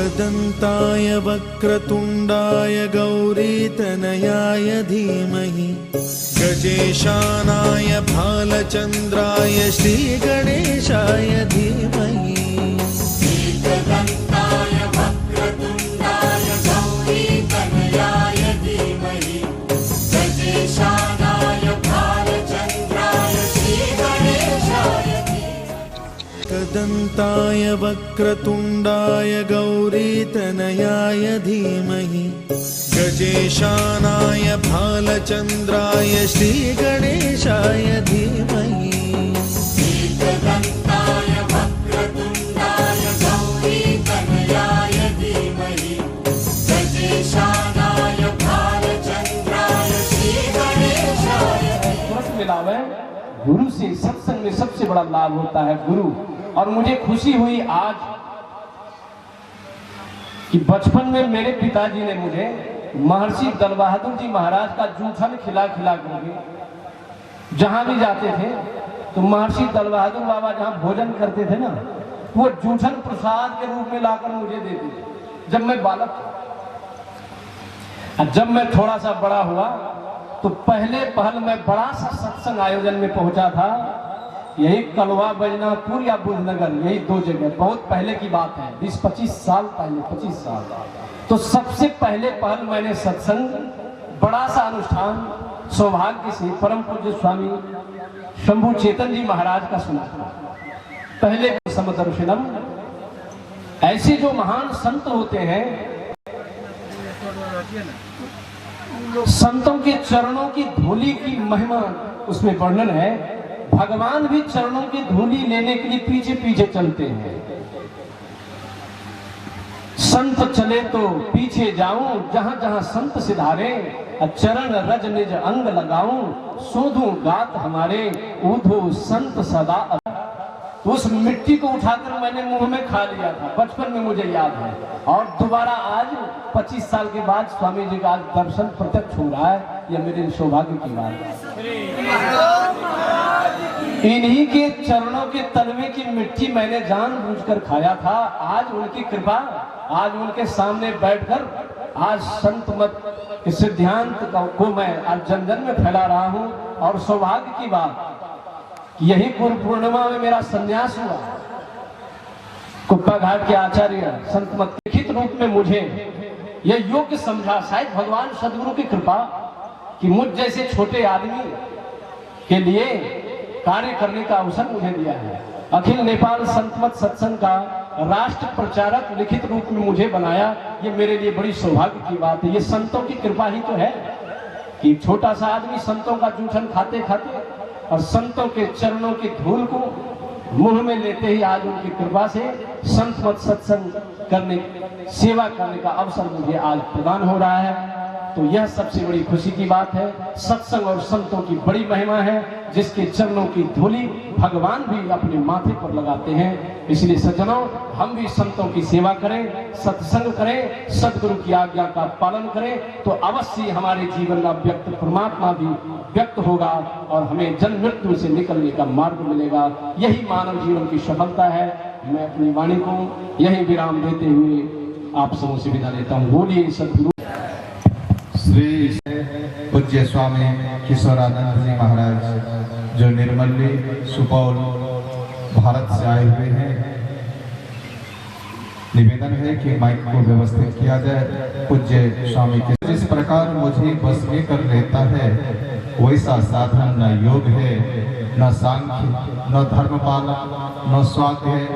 एकदन्ताय वक्रतुण्डाय गौरीतनयाय धीमहि गजेशानाय भालचन्द्राय श्रीगणेशाय धीमहि। एकदन्ताय वक्रतुण्डाय गौरीतनयाय धीमहि गजेशानाय भालचन्द्राय श्रीगणेशाय एकदन्ताय वक्रतुण्डाय गौरीतनयाय धीमहि गजेशानाय भालचन्द्राय श्रीगणेशाय धीमहि। एकदन्ताय वक्रतुण्डाय गौरीतनयाय धीमहि गजेशानाय भालचन्द्राय श्रीगणेशाय मिलावे गुरु से। सत्संग में सबसे बड़ा लाभ होता है गुरु। और मुझे खुशी हुई आज कि बचपन में मेरे पिताजी ने मुझे महर्षि दल बहादुर जी महाराज का जूठन खिला खिला करके, जहां भी जाते थे तो महर्षि दल बहादुर बाबा जहां भोजन करते थे ना, वो जूठन प्रसाद के रूप में लाकर मुझे देते थे जब मैं बालक था। जब मैं थोड़ा सा बड़ा हुआ तो पहले पहल मैं बड़ा सा सत्संग आयोजन में पहुंचा था, यही कलवा बजनापुर या बुधनगर, यही दो जगह। बहुत पहले की बात है, 20-25 साल पहले, 25 साल। तो सबसे पहले पहल मैंने सत्संग, बड़ा सा अनुष्ठान सौभाग्य से परम पूज्य स्वामी शंभू चेतन जी महाराज का सुना था। पहले समदर्शनम। ऐसे जो महान संत होते हैं, संतों के चरणों की धूली की महिमा उसमें वर्णन है। भगवान भी चरणों की धूली लेने के लिए पीछे पीछे चलते हैं। संत चले तो पीछे जाऊं, जहां जहां संत सिधारे, चरण रज निज अंग लगाऊं, सोधूं गात हमारे, ऊधो संत सदा। उस मिट्टी को उठाकर मैंने मुंह में खा लिया था, बचपन में मुझे याद है। और दोबारा आज 25 साल के बाद स्वामी जी का आज दर्शन प्रत्यक्ष हो रहा है, यह मेरे सौभाग्य की बात है। इन्हीं के चरणों के तलवे की मिट्टी मैंने जानबूझकर खाया था। आज उनकी कृपा, आज उनके सामने बैठकर आज संत मत के सिद्धांत को मैं आज जन जन में फैला रहा हूं। और सौभाग्य की बात, यही गुरु पूर्णिमा में मेरा संन्यास हुआ। कुप्पा घाट के आचार्य संत मत लिखित रूप में मुझे यह योग्य समझा, शायद भगवान सदगुरु की कृपा, कि मुझ जैसे छोटे आदमी के लिए कार्य करने का अवसर मुझे दिया है। अखिल नेपाल संत मत सत्संग का राष्ट्र प्रचारक लिखित रूप में मुझे बनाया, ये मेरे लिए बड़ी सौभाग्य की बात है। ये संतों की कृपा ही तो है कि छोटा सा आदमी संतों का जूठन खाते खाते और संतों के चरणों की धूल को मुंह में लेते ही आज उनकी कृपा से संत मत सत्संग करने, सेवा करने का अवसर मुझे आज प्रदान हो रहा है। तो यह सबसे बड़ी खुशी की बात है। सत्संग और संतों की बड़ी महिमा है, जिसके चरणों की धूली भगवान भी अपने माथे पर लगाते हैं। इसलिए सज्जनों, हम भी संतों की सेवा करें, सत्संग करें, सदगुरु की आज्ञा का पालन करें, तो अवश्य हमारे जीवन का व्यक्त परमात्मा भी व्यक्त होगा और हमें जन्म मृत्यु से निकलने का मार्ग मिलेगा। यही मानव जीवन की सफलता है। मैं अपनी वाणी को यही विराम देते हुए आप सबों से विदा लेता हूँ। बोलिए सदगुरु श्री पूज्य स्वामी किशोरानंद जी महाराज, जो निर्मली सुपौल भारत से आए हुए हैं। निवेदन है कि माइक को व्यवस्थित किया जाए। पूज्य स्वामी के जिस प्रकार मुझे बस में कर लेता है, वैसा साधन न योग है, न सांख्य, न धर्मपालन, न स्वाध्याय,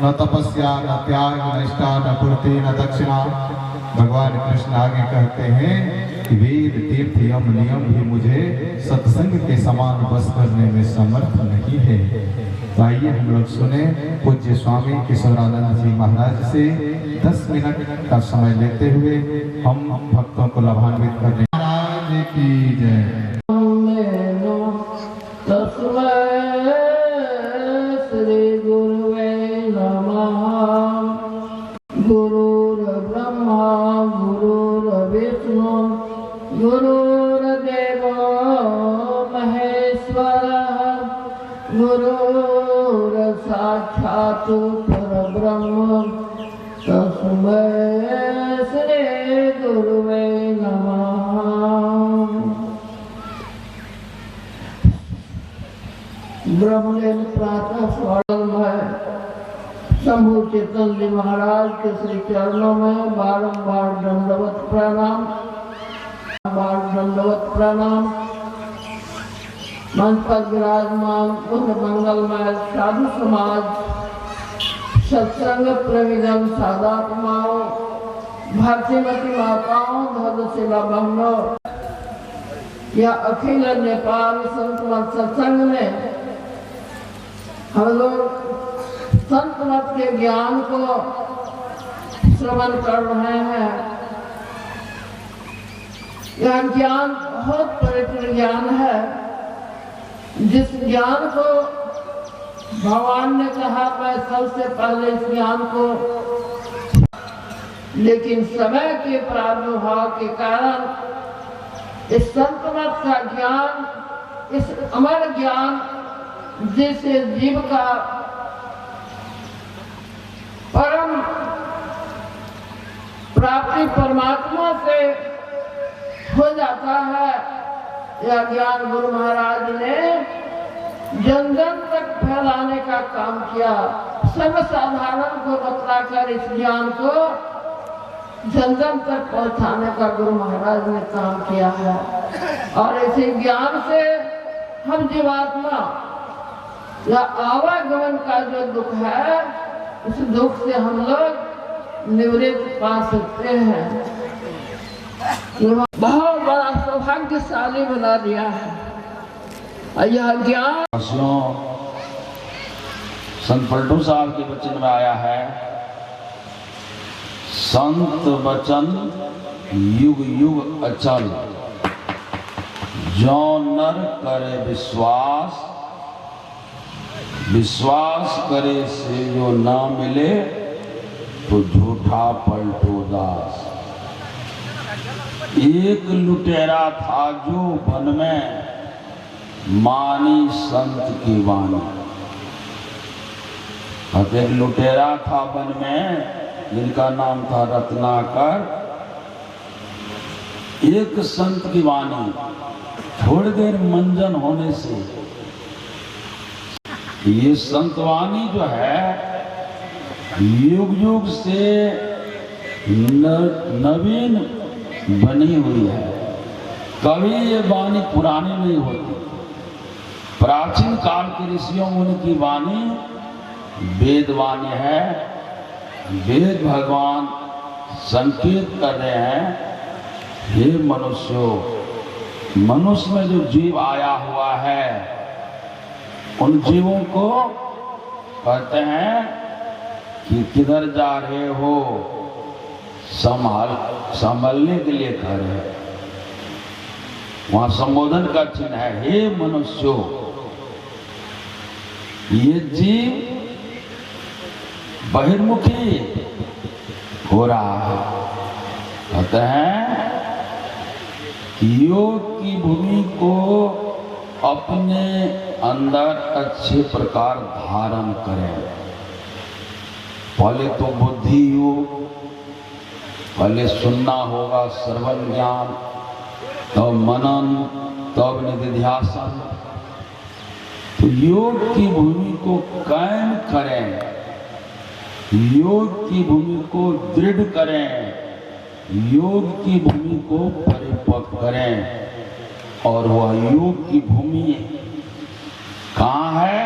न तपस्या, न त्याग, न निष्ठा, न पूर्ति, न दक्षिणा। भगवान कृष्ण आगे कहते हैं कि वेद तीर्थ यम नियम भी मुझे सत्संग के समान बस करने में समर्थ नहीं है। तो आइए हम लोग सुने पूज्य स्वामी किशोरानंद जी महाराज से 10 मिनट का समय लेते हुए हम भक्तों को लाभान्वित करने। महाराज की जय। श्री गुरुवे नमः। गुरुर्ब्रह्मा गुरुर्विष्णु गुरुर्देवो महेश्वरः। गुरुर्साक्षात् परब्रह्म तस्मै श्री गुरुवे नमः। ब्रह्मलीन प्रातः स्वर्णम है शंभु चेतन जी महाराज के श्री चरणों में बारंबार दंडवत प्रणाम, मंच पर विराजमान बुद्ध मंगलमय साधु समाज, सत्संग प्रेमीगण, साधात्माओं, भारतीमती माताओं, धर्मशिला बहनों, यह अखिल नेपाल संत मत सत्संग में हम लोग संत मत के ज्ञान को श्रवण कर रहे हैं। यह ज्ञान बहुत पवित्र ज्ञान है, जिस ज्ञान को भगवान ने कहा मैं सबसे पहले इस ज्ञान को, लेकिन समय के प्रादुर्भाव के कारण इस संत मत का ज्ञान, इस अमर ज्ञान जिसे जीव का परम प्राप्ति परमात्मा से हो जाता है, यह ज्ञान गुरु महाराज ने जन जन तक फैलाने का काम किया। सर्वसाधारण को बतलाकर इस ज्ञान को जन जन तक पहुंचाने का गुरु महाराज ने काम किया है। और इसी ज्ञान से हम जीवात्मा या आवागमन का जो दुख है, उस दुख से हम लोग निवृत्ति पा सकते हैं। बहुत बड़ा सौभाग्यशाली बना दिया है यह ज्ञान। संत पलटू साहब के वचन में आया है, संत वचन युग युग अचल, जो नर करे विश्वास, विश्वास करे से जो ना मिले तो झूठा पलटू दास। एक लुटेरा था जो वन में मानी संत की वाणी। एक लुटेरा था वन में जिनका नाम था रत्नाकर। एक संत की वाणी थोड़ी देर मंजन होने से ये संत वाणी जो है युग युग से नवीन बनी हुई है, कभी ये वाणी पुरानी नहीं होती। प्राचीन काल के ऋषियों उनकी वाणी वेद वाणी है। वेद भगवान संकेत कर रहे हैं, हे मनुष्यों, मनुष्य में जो जीव आया हुआ है उन जीवों को कहते हैं कि किधर जा रहे हो, संभालने के लिए कह रहे हैं। वहां संबोधन का चिन्ह है, हे मनुष्यों। ये जीव बहिर्मुखी हो रहा है। कहते हैं योग की भूमि को अपने अंदर अच्छे प्रकार धारण करें। पहले तो बुद्धि योग, पहले सुनना होगा श्रवण ज्ञान, तब मनन, तब निधिध्यासन। तो योग की भूमि को कायम करें, योग की भूमि को दृढ़ करें, योग की भूमि को परिपक्व करें। और वह योग की भूमि कहाँ है?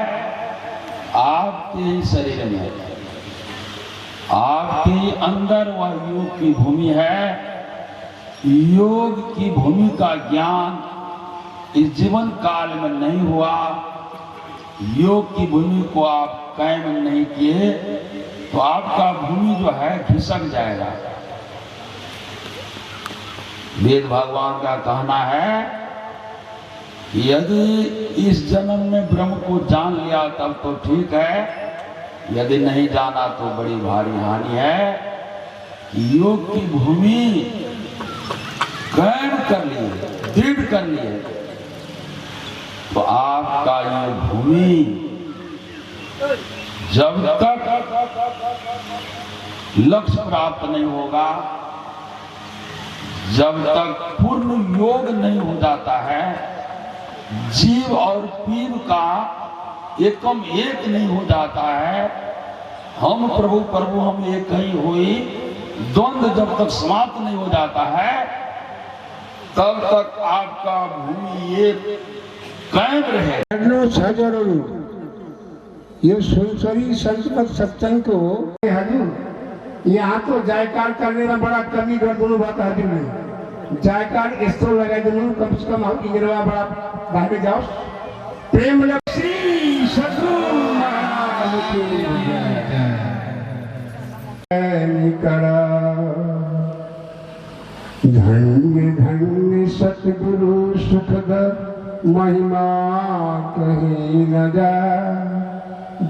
आपके ही शरीर में, आपके अंदर वह योग की भूमि है। योग की भूमि का ज्ञान इस जीवन काल में नहीं हुआ, योग की भूमि को आप कायम नहीं किए तो आपका भूमि जो है खिसक जाएगा। वेद भगवान का कहना है कि यदि इस जन्म में ब्रह्म को जान लिया तब तो ठीक है, यदि नहीं जाना तो बड़ी भारी हानि है। योग की भूमि कायम कर लिए, दृढ़ कर लिए तो आपका ये भूमि जब तक लक्ष्य प्राप्त नहीं होगा जब तक पूर्ण योग नहीं हो जाता है, जीव और पीर का एकम एक नहीं हो जाता है, हम प्रभु प्रभु हम एक ही हुई, द्वंद्व जब तक समाप्त नहीं हो जाता है, तब तक आपका भूमि एक कायम रहे। ये सुनसरी संस्कृत सत्संग को हजूर यहाँ तो जायकार करने में बड़ा कमी कर दोनों बात हजूर नहीं जायकार इस तो लगा दोनों कम से कम आप इंग्रवा बड़ा बाहर में जाओ प्रेम लग श्री सद्गुरु महाराज की करा धन्य धन्य सतगुरु सुखद महिमा कहीं न जा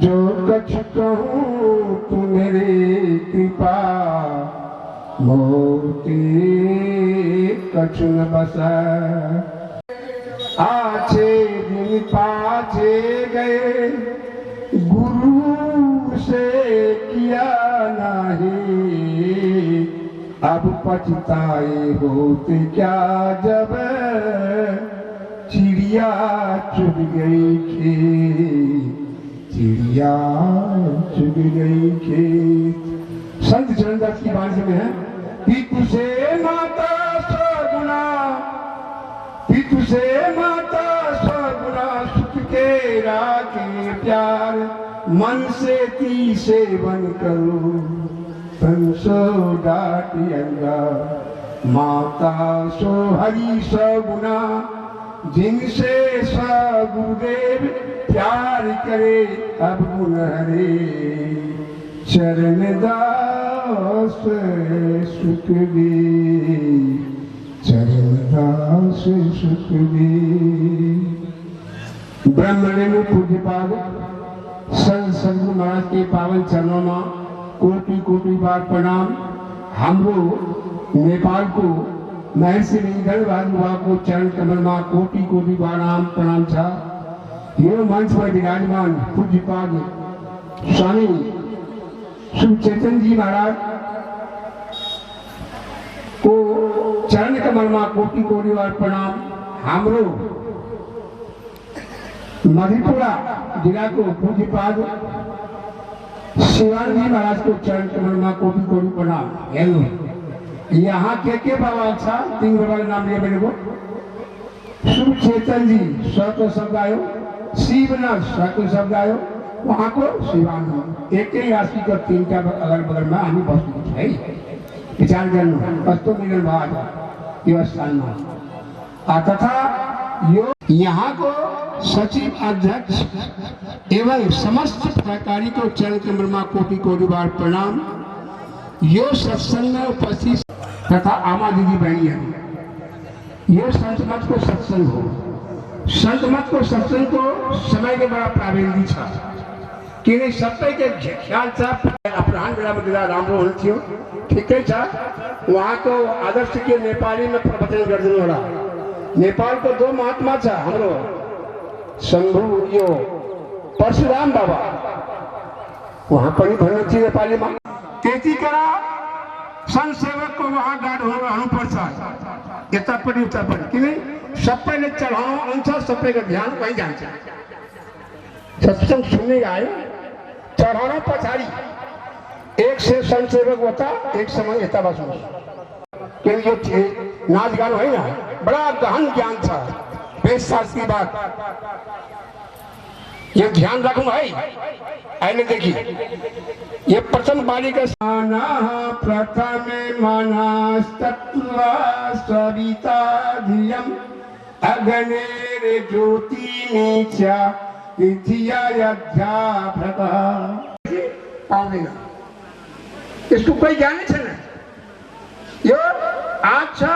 जो कछ कहूँ तू मेरी कृपा मोती कछ न बसा आछे दिन पाछे गए गुरु से किया नहीं अब पछताए होते क्या जब चिड़िया चुग गई खेत चिड़िया चुग गई खेत। संत चरणदास की बाणी में है पितु से माता सगुना पितु से माता सगुना सुख के राखे प्यार मन से ती सेवन करो तन सो डाटी अंगा माता सो हरि सगुना जिनसे गुरुदेव प्यार करे अब गुण हरे चरण दास सुख दे चरण दास सुख दे। ब्रह्मण्य पूज्यपाद संत सद्गुरु महाराज के पावन चरणों में कोटि कोटि बार प्रणाम। हमरो नेपाल को महर्षि लिंगराज को चरण कमल में कोटि कोटि बार प्रणाम था। यो मंच पर विराजमान पूज्यपाद स्वामी श्री चेतन जी महाराज को चरण कमल में कोटि कोटि बार प्रणाम। हमरो मधेपुरा जिला को पूज्यपाद शिवानंद जी महाराज को चरण कमल में कोटि कोटि प्रणाम। हेलो यहाँ के बाबा अच्छा 3 बाबा का नाम लिया मेरे को शुभ चेतन जी स्वतो शब्द आयो शिवनाथ स्वतो शब्द आयो वहाँ को शिवानंद एक ही राशि का 3 का अलग बगल में आनी बहुत है विचार करना बस तो मिलन भाग व्यवस्था में तथा यो यहाँ को सचिव अध्यक्ष एवं समस्त पदाधिकारी को चरण कमल में कोटि कोटि बार प्रणाम। यो सत्संग में उपस्थित तथा आमा दीदी बहनिया ये संत मत को सत्संग हो संत मत को सत्संग को समय के बड़ा प्रावेंदी था कि नहीं सत्य के ख्याल था अपराहन बेला में दिला राम रोहन थियो ठीक है था वहाँ को आदर्श के नेपाली में प्रवचन कर वाला नेपाल को 2 महात्मा था हमरो शंभु यो परशुराम बाबा वहाँ पर भरना थी नेपाली में तेजी करा संत सेवक को वहाँ गाड़ होना पड़ता इतना पड़ी उतना पड़ी कि नहीं सप्पे ने चढ़ाओ अनुसार सप्पे का ध्यान वही जाना सत्संग सुनने आए चढ़ाना पछाड़ी एक से संत सेवक होता एक समय इतना बस क्योंकि नाच गान है ना बड़ा गहन ज्ञान था वेद शास्त्र की बात ये ध्यान रखूं भाई आइए देखिए ये प्रथम बाली का प्रथम मनस्तत्वा सविता धियम अग्नेर ज्योति नीचा इसको कोई जाने छे यो अच्छा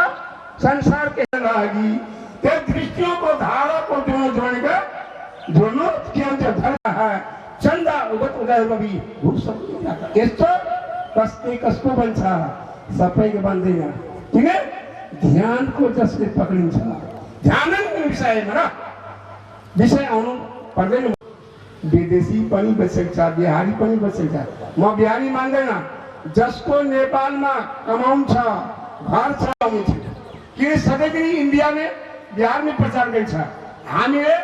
संसार के लागी ते दृष्टियों को धारा को दोनों धरता है चंदा उगत उदय कभी भूख सब इसको कसते कसको बनसा सफाई के बंदेगा ठीक है ध्यान को जसके पकड़ी छा ध्यान विषय मरा विषय आउनु पर्दैन विदेशी पनि बसेका बिहारी पनि बसेका म बिहारी मान्दैन जसको नेपालमा कमाउन छ घर छ के सधैँ इन्डिया में बिहार में प्रचार गर्छ हामीले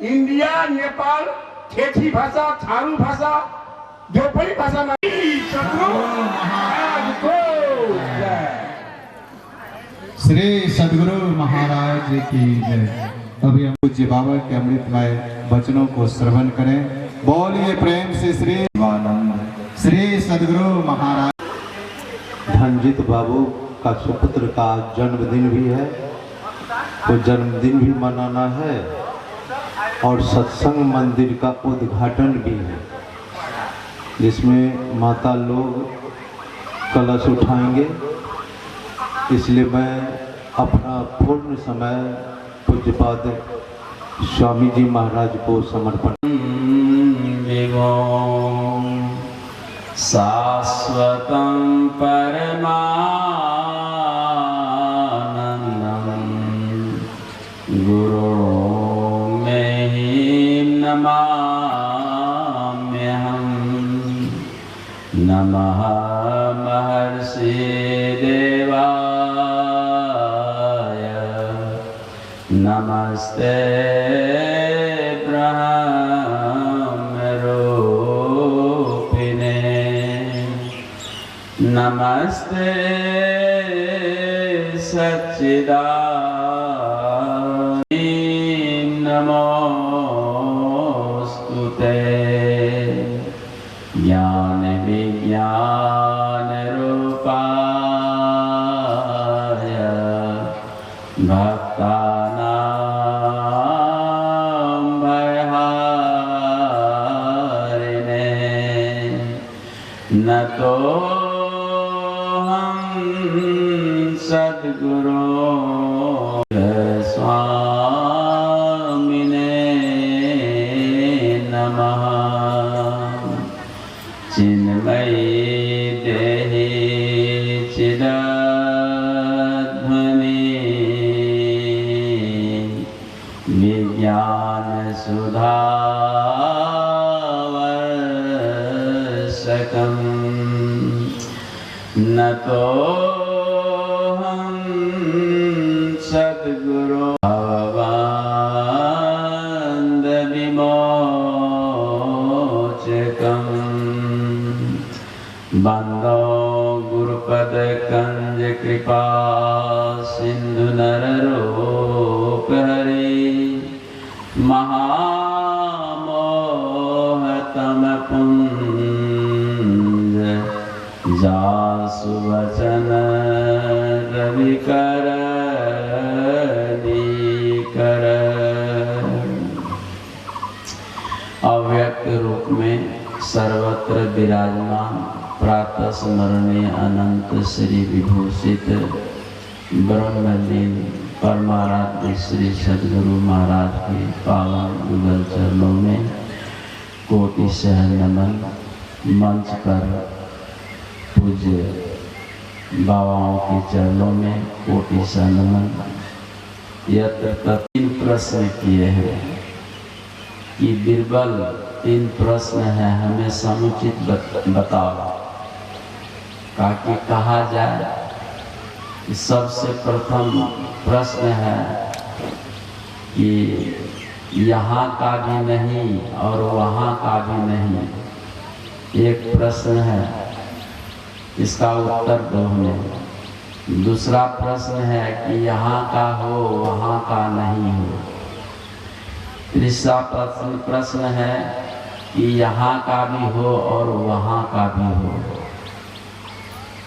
इन्डिया नेपाल ठेठी भाषा थारू भाषा जो पनि भाषामा श्री सदगुरु महाराज की जय। अभी हम पूज्य बाबा के अमृतमय वचनों को श्रवण करें। बोलिए प्रेम से श्री आनंद श्री सदगुरु महाराज। धनजीत बाबू का सुपुत्र का जन्मदिन भी है, तो जन्मदिन भी मनाना है और सत्संग मंदिर का उद्घाटन भी है, जिसमें माता लोग कलश उठाएंगे। इसलिए मैं अपना पूर्ण समय पूज्यपाद स्वामी जी महाराज को समर्पण। शाश्वतं परमानन्दं गुरुं महिं नमाम्यहं। नमः महर्षि देवाय, नमस्ते नमस्ते सच्चिदानंद नमोस्तुते। ज्ञान विज्ञान रूपाय भक्तानां भयहारिणे नतो सद्गुरु स्वामिने नमः। चिन्मयी देहि चिदध्वनि विज्ञान सुधावर्षकम् नतो सद्गुरु भवबन्ध विमोचकम्। बन्दो गुरुपद कंज कृपा सिंधु नररूप हरि महामोहतम पुंज जासु वचन रविकर अव्यक्त रूप में सर्वत्र विराजमान प्रातः स्मरणीय अनंत श्री विभूषित ब्रह्मलीन परमाराध्य श्री सद्गुरु महाराज के पावन युगल चरणों में कोटि सह नमन। मंच पर पूज्य बाबाओं के चरणों में कोटि सह नमन। यत्र तीन प्रश्न किए हैं कि बीरबल 3 प्रश्न है, हमें समुचित बताओ। ताकि कहा जाए कि सबसे प्रथम प्रश्न है कि यहाँ का भी नहीं और वहाँ का भी नहीं। एक प्रश्न है, इसका उत्तर दो हमें। दूसरा प्रश्न है कि यहाँ का हो वहाँ का नहीं हो। तीसरा प्रश्न है कि यहाँ का भी हो और वहाँ का भी हो।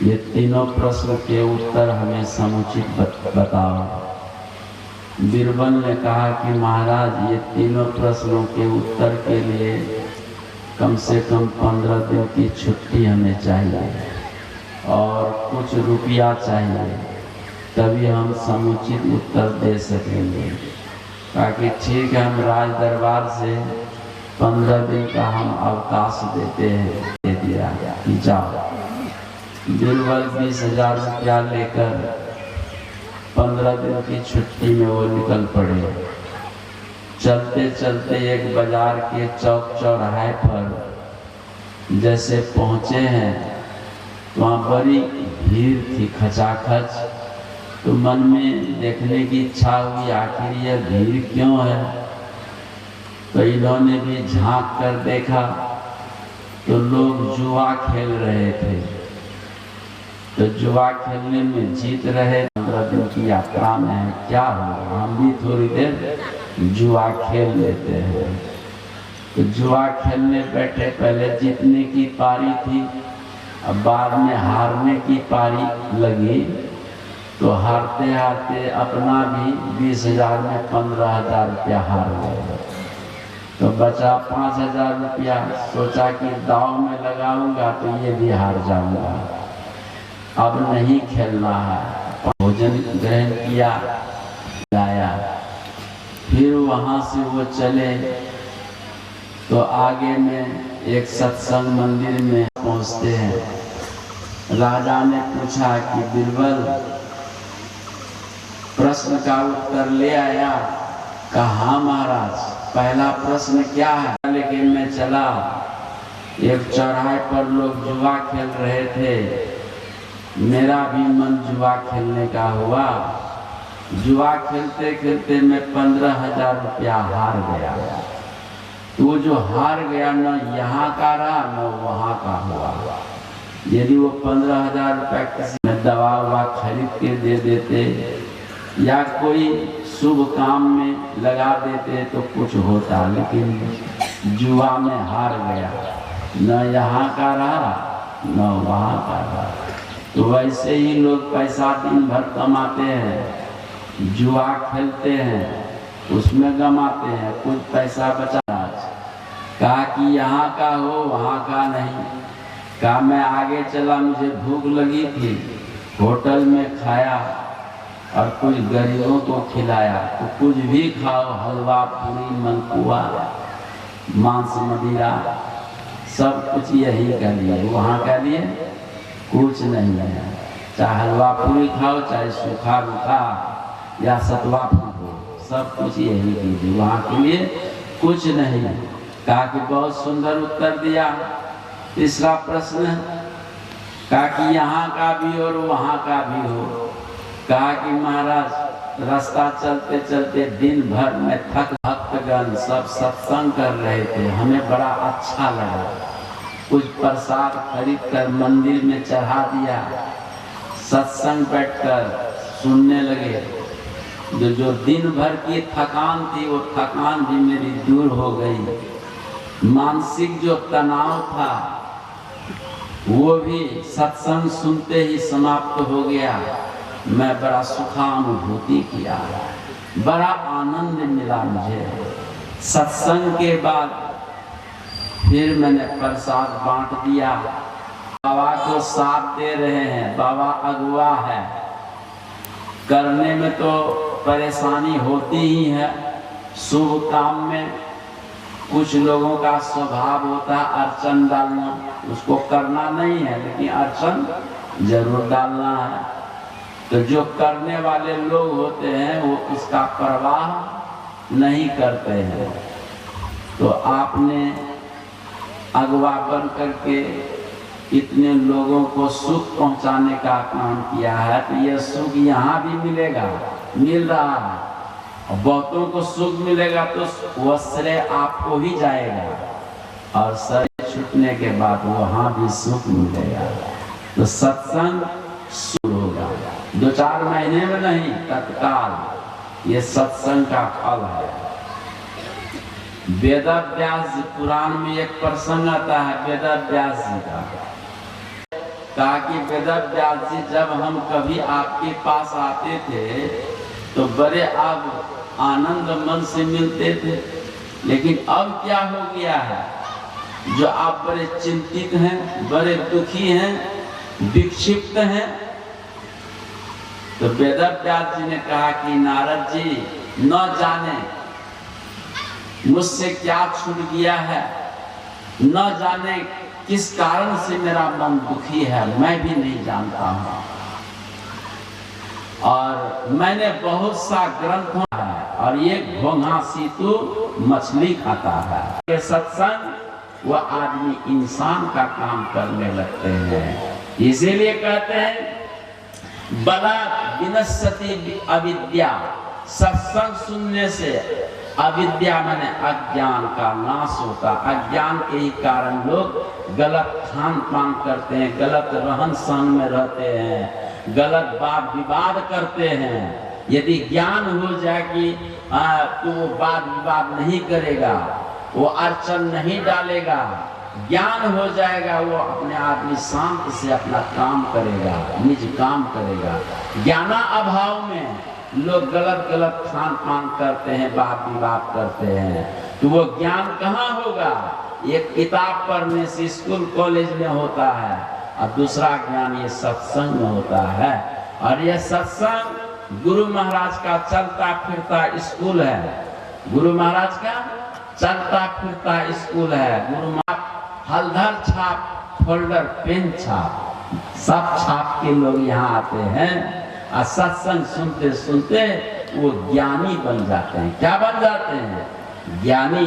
ये तीनों प्रश्न के उत्तर हमें समुचित बताओ। बीरबल ने कहा कि महाराज ये तीनों प्रश्नों के उत्तर के लिए कम से कम 15 दिन की छुट्टी हमें चाहिए और कुछ रुपया चाहिए, तभी हम समुचित उत्तर दे सकेंगे। ताकि ठीक है, हम राज दरबार से 15 दिन का हम अवकाश देते हैं, दे दिया कि जाओ। बीरबल 20,000 रुपया लेकर 15 दिन की छुट्टी में वो निकल पड़े। चलते चलते एक बाजार के चौक चौराहे पर जैसे पहुँचे हैं वहाँ बड़ी भीड़ थी खचाखच। तो मन में देखने की इच्छा हुई आखिर यह भीड़ क्यों है। तो इन्होंने भी झांक कर देखा तो लोग जुआ खेल रहे थे। तो जुआ खेलने में जीत रहे। 15 दिन की यात्रा में है, क्या होगा, हम भी थोड़ी देर जुआ खेल लेते हैं। तो जुआ खेलने बैठे, पहले जीतने की पारी थी, अब बाद में हारने की पारी लगी। तो हारते हारते अपना भी 20,000 में 15,000 रुपया हार गए। तो बचा 5,000 रुपया। सोचा कि दाव में लगाऊंगा तो ये भी हार जाऊंगा, अब नहीं खेलना है। भोजन ग्रहण किया, लाया। फिर वहां से वो चले तो आगे में एक सत्संग मंदिर में पहुंचते हैं। राजा ने पूछा कि बीरबल प्रश्न का उत्तर ले आया? कहा महाराज, पहला प्रश्न क्या है? लेकिन मैं चला, एक चौराहे पर लोग जुआ खेल रहे थे, मेरा भी मन जुआ खेलने का हुआ। जुआ खेलते खेलते मैं 15,000 रुपया हार गया। वो जो हार गया न यहाँ का रहा न वहाँ का हुआ। यदि वो 15,000 रुपया किसी में दवा ववा खरीद के दे देते या कोई शुभ काम में लगा देते तो कुछ होता, लेकिन जुआ में हार गया, न यहाँ का रहा न वहाँ का रहा। तो वैसे ही लोग पैसा दिन भर कमाते हैं, जुआ खेलते हैं, उसमें गमाते हैं, कुछ पैसा बचा। कहा कि यहाँ का हो वहाँ का नहीं। कहा मैं आगे चला, मुझे भूख लगी थी, होटल में खाया और कुछ गरीबों को खिलाया। तो कुछ भी खाओ, हलवा पूरी मलपुआ मांस मदिरा सब कुछ यही का लिए, वहाँ का लिए कुछ नहीं है। चाहे हलवा पूरी खाओ, चाहे सूखा रूखा या सतवा फूको, सब कुछ यही कीजिए, वहाँ के लिए कुछ नहीं। कहा कि बहुत सुंदर उत्तर दिया। तीसरा प्रश्न, कहा कि यहाँ का भी और वहाँ का भी हो। कहा कि महाराज रास्ता चलते चलते दिन भर में थक, भक्तगण सब सत्संग कर रहे थे, हमें बड़ा अच्छा लगा। कुछ प्रसाद खरीद कर मंदिर में चढ़ा दिया, सत्संग बैठकर सुनने लगे। जो दिन भर की थकान थी वो थकान भी मेरी दूर हो गई। मानसिक जो तनाव था वो भी सत्संग सुनते ही समाप्त हो गया। मैं बड़ा सुखानुभूति किया, बड़ा आनंद मिला मुझे। सत्संग के बाद फिर मैंने प्रसाद बांट दिया। बाबा को साथ दे रहे हैं, बाबा अगुआ है, करने में तो परेशानी होती ही है। शुभ काम में कुछ लोगों का स्वभाव होता है अर्चन डालना, उसको करना नहीं है लेकिन अर्चन जरूर डालना है। तो जो करने वाले लोग होते हैं वो इसका परवाह नहीं करते हैं। तो आपने अगवा बन करके इतने लोगों को सुख पहुंचाने का काम किया है, तो यह सुख यहाँ भी मिलेगा, मिल रहा है, और बहुतों को सुख मिलेगा तो वह श्रेय आपको ही जाएगा, और शरीर छूटने के बाद वहाँ भी सुख मिलेगा। तो सत्संग शुरू होगा 2-4 महीने में नहीं, तत्काल ये सत्संग का फल है। वेदव्यास जी पुराण में एक प्रसंग आता है वेदव्यास जी का। कहा कि वेदव्यास जी जब हम कभी आपके पास आते थे तो बड़े आप आनंद मन से मिलते थे, लेकिन अब क्या हो गया है, जो आप बड़े चिंतित हैं, बड़े दुखी हैं, विक्षिप्त हैं। तो वेदव्यास जी ने कहा कि नारद जी न जाने मुझसे क्या छूट गया है, न जाने किस कारण से मेरा मन दुखी है, मैं भी नहीं जानता हूँ। और मैंने बहुत सा ग्रंथ है और ये घोंघा सीतू मछली खाता है। ये सत्संग वो आदमी इंसान का काम करने लगते हैं। इसीलिए कहते हैं बला विनश्यति अविद्या, सत्संग सुनने से अविद्या माने अज्ञान का नाश होता। अज्ञान के ही कारण लोग गलत खान पान करते हैं, गलत रहन सहन में रहते हैं, गलत वाद विवाद करते हैं। यदि ज्ञान हो जाए कि तो वो वाद विवाद नहीं करेगा, वो अड़चन नहीं डालेगा, ज्ञान हो जाएगा, वो अपने आदमी शांत से अपना काम करेगा, निज काम करेगा। ज्ञाना अभाव में लोग गलत गलत खान पान करते हैं, वाद विवाद करते हैं, तो वो ज्ञान कहाँ होगा? एक किताब पढ़ने से स्कूल कॉलेज में होता है, और दूसरा ज्ञान ये सत्संग में होता है। और ये सत्संग गुरु महाराज का चलता फिरता स्कूल है। गुरु महाराज का चलता फिरता स्कूल है। गुरु महाराज हलधर छाप, फोल्डर, पेन छाप, सब छाप के लोग यहाँ आते हैं और सत्संग सुनते सुनते वो ज्ञानी बन जाते हैं। क्या बन जाते हैं? ज्ञानी।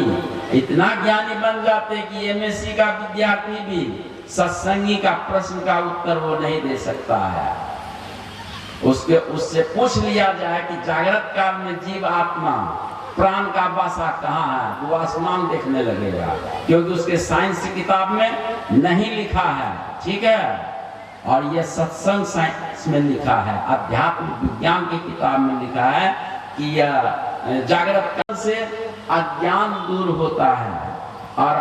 इतना ज्ञानी बन जाते हैं कि एमएससी का विद्यार्थी भी सत्संगी का प्रश्न का उत्तर वो नहीं दे सकता है। उससे पूछ लिया जाए कि जागृत काल में जीव आत्मा प्राण का वासा कहाँ है, वो आसमान देखने लगेगा, क्योंकि उसके साइंस की किताब में नहीं लिखा है। ठीक है। और ये सत्संग साइंस में लिखा है, अध्यात्म विज्ञान की किताब में लिखा है कि यह जागृत काल से अज्ञान दूर होता है और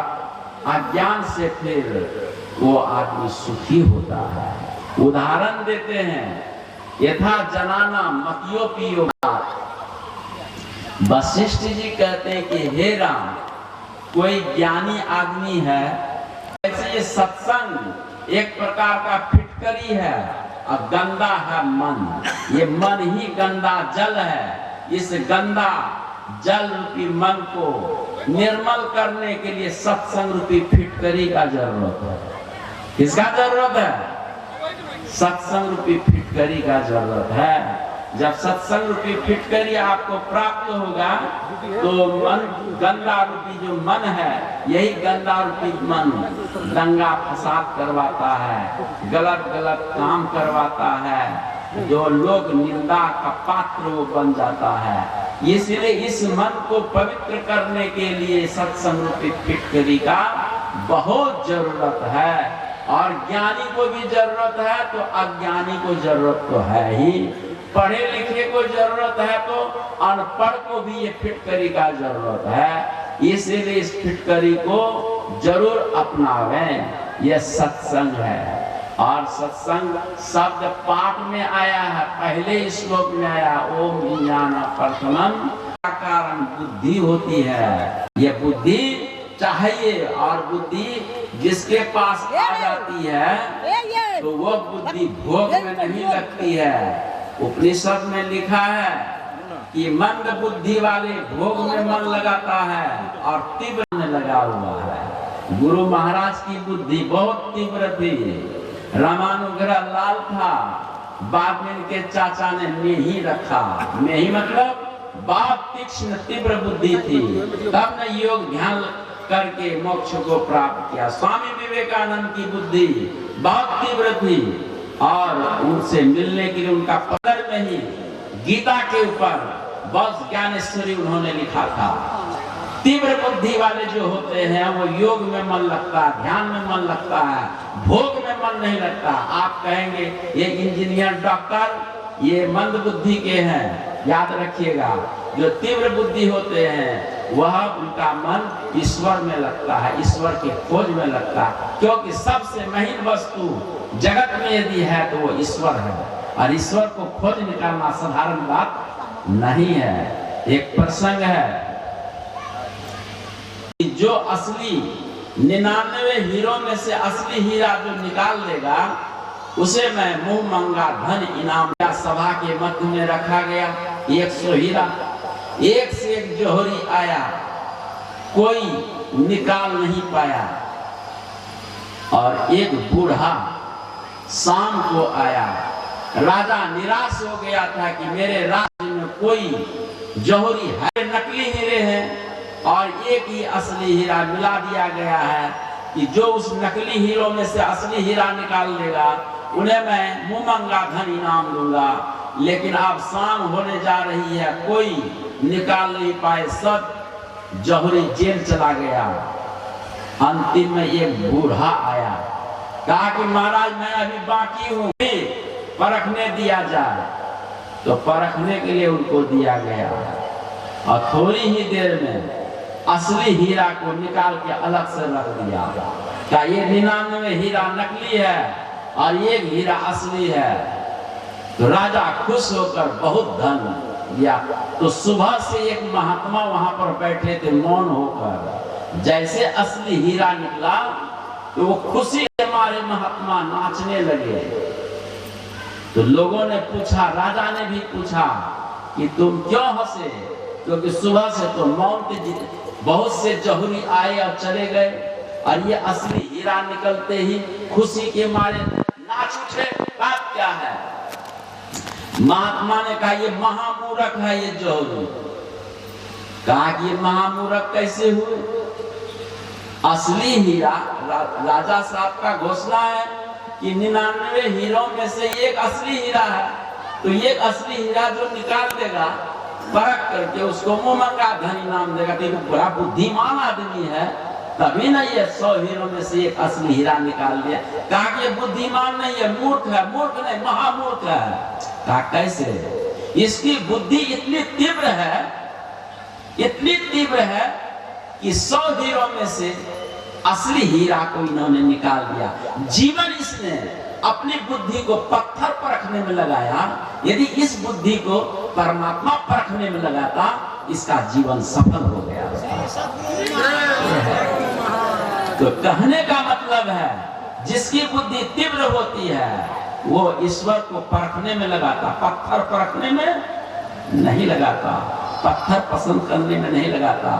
अज्ञान से फिर वो आदमी सुखी होता है। उदाहरण देते हैं, यथा जनाना मतियो पियो। वशिष्ठ जी कहते हैं कि हे राम, कोई ज्ञानी आदमी है, ऐसे ये सत्संग एक प्रकार का फिटकरी है और गंदा है मन। ये मन ही गंदा जल है। इस गंदा जल रूपी मन को निर्मल करने के लिए सत्संग रूपी फिटकरी का जरूरत है। किसका जरूरत है? सत्संग रूपी फिटकरी का जरूरत है। जब सत्संग रूपी फिटकरी आपको प्राप्त होगा तो मन, गंदा रूपी जो मन है, यही गंदा रूपी मन दंगा फसाद करवाता है, गलत गलत काम करवाता है, जो लोग निंदा का पात्र वो बन जाता है। इसलिए इस मन को पवित्र करने के लिए सत्संग रूपी फिटकरी का बहुत जरूरत है। और ज्ञानी को भी जरूरत है तो अज्ञानी को जरूरत तो है ही, पढ़े लिखे को जरूरत है तो अनपढ़ को भी ये फिटकरी का जरूरत है। इसीलिए इस फिटकरी को जरूर अपनावें। यह सत्संग है। और सत्संग शब्द पाठ में आया है, पहले श्लोक में आया, ओम ज्ञान प्रथमम कारण बुद्धि होती है। ये बुद्धि चाहिए, और बुद्धि जिसके पास आ जाती है तो वो बुद्धि भोग में नहीं लगती है। उपनिषद में लिखा है कि मंद बुद्धि वाले भोग में मन लगाता है और तीव्र में लगा हुआ है। गुरु महाराज की बुद्धि बहुत तीव्र थी। रामानुग्रह लाल था, बाद में इनके चाचा ने मेही रखा। मेही मतलब बहुत तीक्ष्ण तीव्र बुद्धि थी, तब ने योग ध्यान करके मोक्ष को प्राप्त किया। स्वामी विवेकानंद की बुद्धि बहुत तीव्र थी और उनसे मिलने के लिए उनका पदर में ही गीता के ऊपर बस ज्ञानेश्वरी उन्होंने लिखा था। तीव्र बुद्धि वाले जो होते हैं वो योग में मन लगता है, ध्यान में मन लगता है, भोग में मन नहीं लगता। आप कहेंगे ये इंजीनियर डॉक्टर ये मंद बुद्धि के हैं, याद रखिएगा। जो तीव्र बुद्धि होते हैं वह उनका मन ईश्वर में लगता है, ईश्वर की खोज में लगता है, क्योंकि सबसे महीन वस्तु जगत में यदि है तो वो ईश्वर है। और ईश्वर को खोज निकालना साधारण बात नहीं है। एक प्रसंग है, जो असली 99 हीरो में से असली हीरा जो निकाल लेगा उसे मैं मुंह मंगा धन इनाम या सभा के मध्य में रखा गया। 100 हीरा, एक से एक जोहरी आया, कोई निकाल नहीं पाया। और एक बूढ़ा शाम को आया। राजा निराश हो गया था कि मेरे राज्य में कोई जोहरी है, नकली हीरे हैं और एक ही असली हीरा मिला दिया गया है कि जो उस नकली हीरो में से असली हीरा निकाल लेगा उन्हें मैं मुमंगा धन इनाम दूंगा। लेकिन अब शाम होने जा रही है, कोई निकाल नहीं पाए, सब जौहरी जेल चला गया। अंतिम में एक बूढ़ा आया, कहा कि महाराज मैं अभी बाकी हूँ, परखने दिया जाए। तो परखने के लिए उनको दिया गया और थोड़ी ही देर में असली हीरा को निकाल के अलग से रख दिया। क्या ये 99 हीरा नकली है और ये हीरा असली है? तो राजा खुश होकर बहुत धन दिया। तो सुबह से एक महात्मा वहां पर बैठे थे मौन होकर। जैसे असली हीरा निकला तो वो खुशी से हमारे महात्मा नाचने लगे। तो लोगों ने पूछा, राजा ने भी पूछा कि तुम क्यों हंसे? क्योंकि सुबह से तो मौन थे, बहुत से जौहरी आए और चले गए और ये असली हीरा निकलते ही खुशी के मारे नाच उठे। बात क्या है? महात्मा ने कहा ये महामूर्ख है ये जौहरी। कहा कि ये महामूर्ख कैसे हुए? असली हीरा, राजा साहब का घोषणा है कि 99 हीरों में से एक असली हीरा है। तो एक असली हीरा जो निकाल देगा परख करके उसको मुमंगा धन इनाम देगा। तो बड़ा बुद्धिमान आदमी है, तभी ना ये 100 हीरों में से एक असली हीरा निकाल दिया। कहा कि ये बुद्धिमान नहीं है, मूर्ख है। मूर्ख नहीं, महामूर्ख है। कहा कैसे? इसकी बुद्धि इतनी तीव्र है, इतनी तीव्र है कि 100 हीरों में से असली हीरा को इन्होंने निकाल दिया। जीवन इसने अपनी बुद्धि को पत्थर परखने में लगाया। यदि इस बुद्धि को परमात्मा परखने में लगाता, इसका जीवन सफल हो गया। तो कहने का मतलब है, जिसकी बुद्धि तीव्र होती है वो ईश्वर को परखने में लगाता, पत्थर परखने में नहीं लगाता, पत्थर पसंद करने में नहीं लगाता।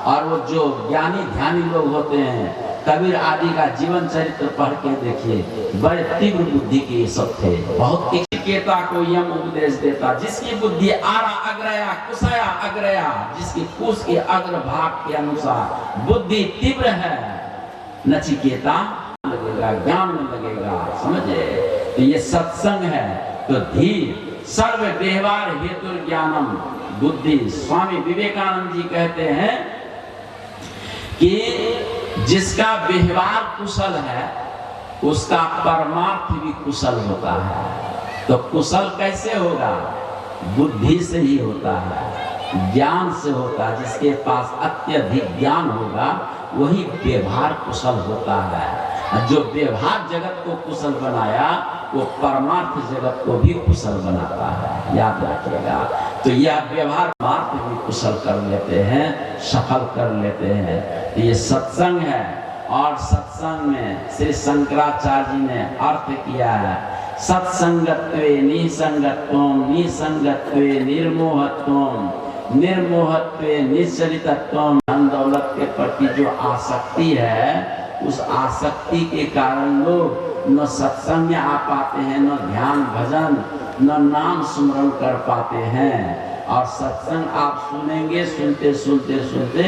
और वो जो ज्ञानी ध्यानी लोग होते हैं, कबीर आदि का जीवन चरित्र पढ़ के देखिए, बड़े तीव्र बुद्धि के सब थे। बहुत केता को यम उपदेश देता, जिसकी बुद्धि आरा अग्रया कुशया अग्रया, जिसकी कुश के अग्र भाग के अनुसार बुद्धि तीव्र है, नचिकेता लगेगा, ज्ञान में लगेगा। समझे? तो ये सत्संग है। तो धीर सर्व व्यवहार हेतु ज्ञानम बुद्धि। स्वामी विवेकानंद जी कहते हैं कि जिसका व्यवहार कुशल है उसका परमार्थ भी कुशल होता है। तो कुशल कैसे होगा? बुद्धि से ही होता है, ज्ञान से होता है। जिसके पास अत्यधिक ज्ञान होगा वही व्यवहार कुशल होता है। जो व्यवहार जगत को कुशल बनाया वो परमार्थ जगत को भी कुशल बनाता है, याद रखिएगा। तो यह व्यवहार मार्ग भी कुशल कर लेते हैं, सफल कर लेते हैं। तो ये सत्संग है। और सत्संग में श्री शंकराचार्य जी ने अर्थ किया है, सत्संगत्वे निसंगत्वम, निसंगत्वे निर्मोहत्वम, निर्मोहत्वे निश्चरितत्वम। धन दौलत के प्रति जो आसक्ति है, उस आसक्ति के कारण लोग न सत्संग में आ पाते हैं, न ध्यान भजन, न नाम स्मरण कर पाते हैं। और सत्संग आप सुनेंगे, सुनते सुनते सुनते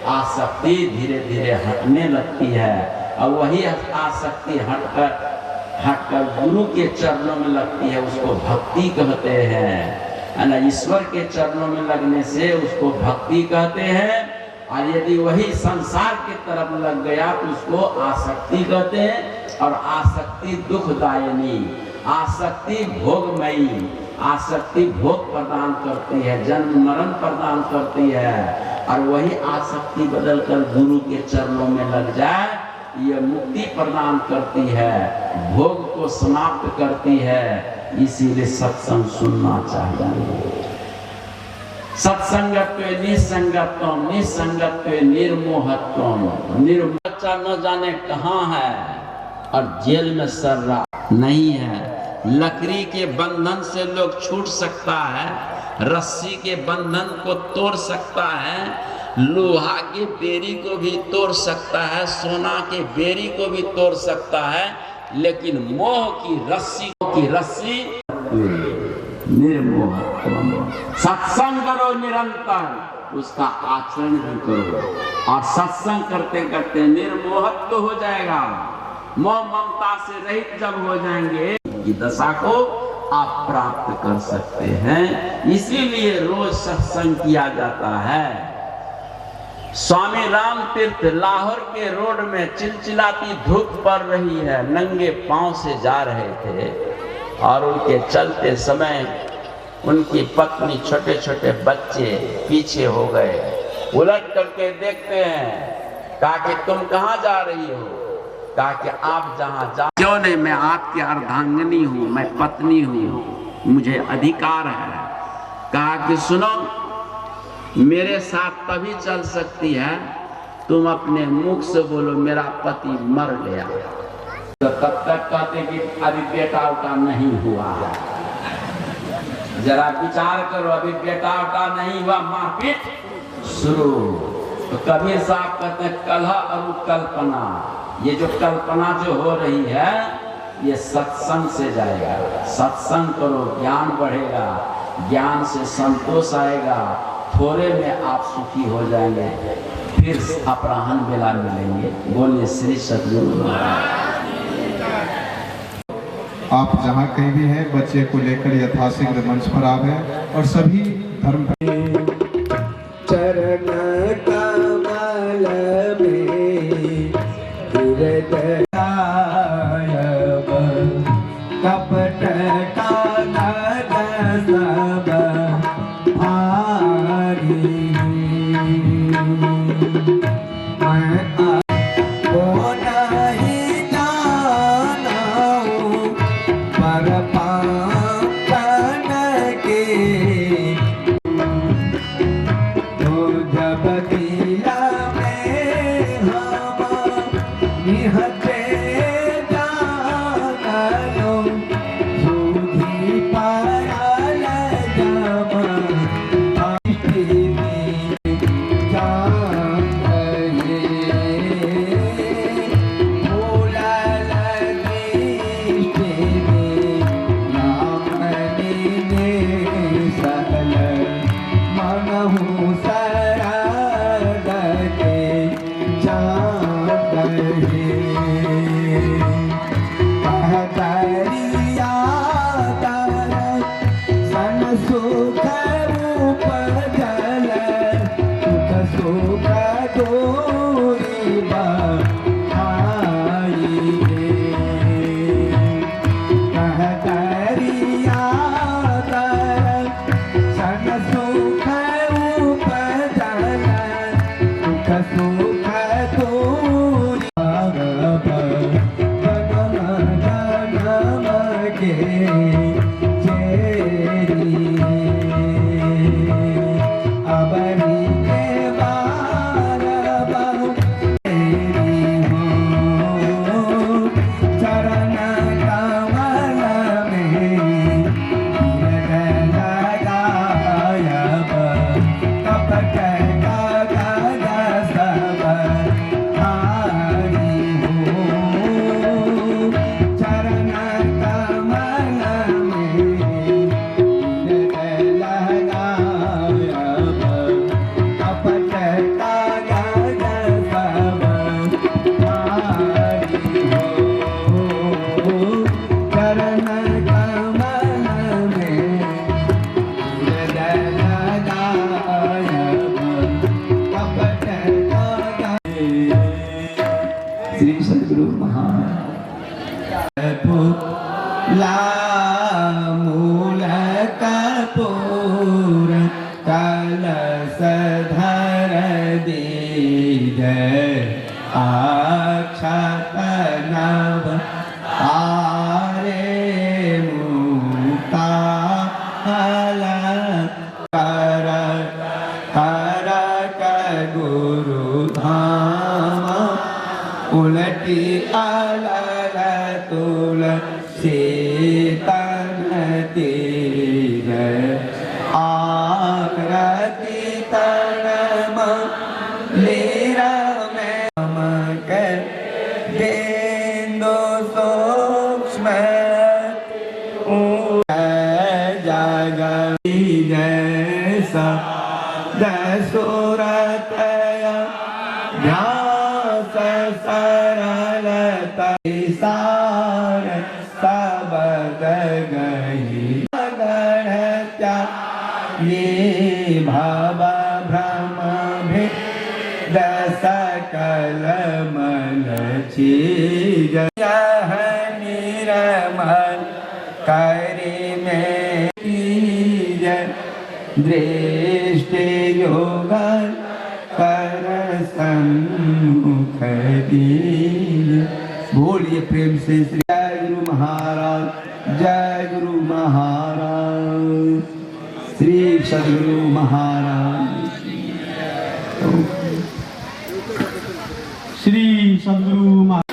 आसक्ति धीरे धीरे हटने लगती है। और वही आसक्ति हटकर गुरु के चरणों में लगती है, उसको भक्ति कहते हैं। ना ईश्वर के चरणों में लगने से उसको भक्ति कहते हैं। और यदि वही संसार की तरफ लग गया तो उसको आसक्ति कहते हैं। और आसक्ति दुखदायिनी, आसक्ति भोगमयी, आसक्ति भोग प्रदान करती है, जन्म मरण प्रदान करती है। और वही आसक्ति बदलकर गुरु के चरणों में लग जाए, ये मुक्ति प्रदान करती है, भोग को समाप्त करती है। इसीलिए सत्संग सुनना चाहिए। सत्संगत्वे निसंगत्वम, निसंगत्वे निर्मोहत्वम। बच्चा न जाने कहाँ है और जेल में सर रहा नहीं है। लकड़ी के बंधन से लोग छूट सकता है, रस्सी के बंधन को तोड़ सकता है, लोहा के बेरी को भी तोड़ सकता है, सोना के बेरी को भी तोड़ सकता है, लेकिन मोह की रस्सी निर्मोह। सत्संग करो निरंतर, उसका आचरण भी करो। और सत्संग करते करते निर्मोहत्व हो जाएगा। मोह ममता से रहित जब हो जाएंगे की दशा को आप प्राप्त कर सकते हैं। इसीलिए रोज सत्संग किया जाता है। स्वामी राम तीर्थ लाहौर के रोड में चिलचिलाती धूप पड़ रही है, नंगे पांव से जा रहे थे और उनके चलते समय उनकी पत्नी, छोटे छोटे बच्चे पीछे हो गए। उलट करके देखते हैं, कहा कि तुम कहाँ जा रही हो? कहा कि आप जहाँ जा, क्यों नहीं, मैं आपकी अर्धांगिनी हूँ, मैं पत्नी हूँ, मुझे अधिकार है। कहा कि सुनो, मेरे साथ तभी चल सकती है तुम अपने मुख से बोलो मेरा पति मर गया, तो तब तक कहते कि अभी बेटा उटा नहीं हुआ। जरा विचार करो, अभी बेटा उटा नहीं हुआ, मारपीट शुरू। तो कबीर साहब कहते हैं कलह और कल्पना, ये जो कल्पना जो हो रही है ये सत्संग से जाएगा। सत्संग करो, ज्ञान बढ़ेगा, ज्ञान से संतोष आएगा, थोड़े में आप सुखी हो जाएंगे, फिर अपराहन बेला मिलेंगे। बोलिए श्री सतगुरु महाराज। आप जहाँ कहीं भी हैं, बच्चे को लेकर यथाशीघ्र मंच पर आवे और सभी धर्म चरण कमल में हृदय कपट कानद सब भारी। मैं वो नहीं जानाऊं पर पावन के, तो जब दिला में हम निहते जानो, सूझी पायल जब आष्टी में जान गए, भूलल दृष्टि में राम ने सकल मनहु शरद के जान गए। कहतरिया तर सन सुख उपजल, सुख सुख दूरी बहाई रे। कहतरिया तर सन सुख उपजल, सुख सुख दूरी जन्म जन्म के चेरी। अबरी के बार तेरी हो, चरण कमल में हृदय लगायब, कपट कागज सब भारी हो। चरण कमल में हृदय लगायब, कपट कागज सब भारी हो। चरण कमल में हृदय लगायब, कपट कागज। श्री सद्गुरु महाराज मूल कपूर कलश धर दीज, अक्षत नभ आरे मुक्ता हल, कर कर गुरु धाम उलटी अलल तुलसी तन तीर, आकृति तन लेरा में मक देंदो सूक्ष्म जगती जैसा दसूरत ध्यास सरलता सार सब ये भावा भ्रम भेद सकल मन चीज यह निर्मल करे में चीज दृष्टि योग कर सम्मुख दीन। बोलिए प्रेम से श्री जय गुरु महाराज, जय गुरु महाराज, श्री सद्गुरु महाराज, श्री सद्गुरु महाराज।